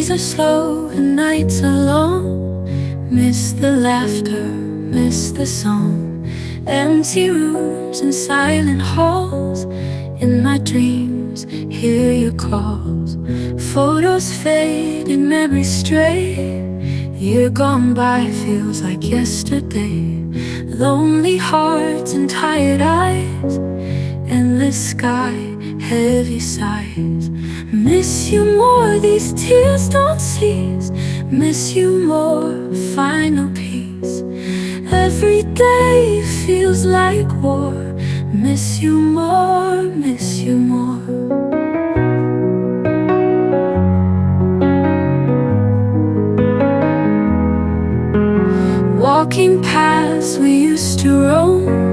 Days are slow and nights are long. Miss the laughter, miss the song. Empty rooms and silent halls. In my dreams, hear your calls. Photos fade and memories stray. Year gone by feels like yesterday. Lonely hearts and tired eyes. Endless sky, heavy sighs. Miss you more, these tears don't cease. Miss you more, final peace. Every day feels like war. Miss you more, miss you more. Walking paths we used to roam.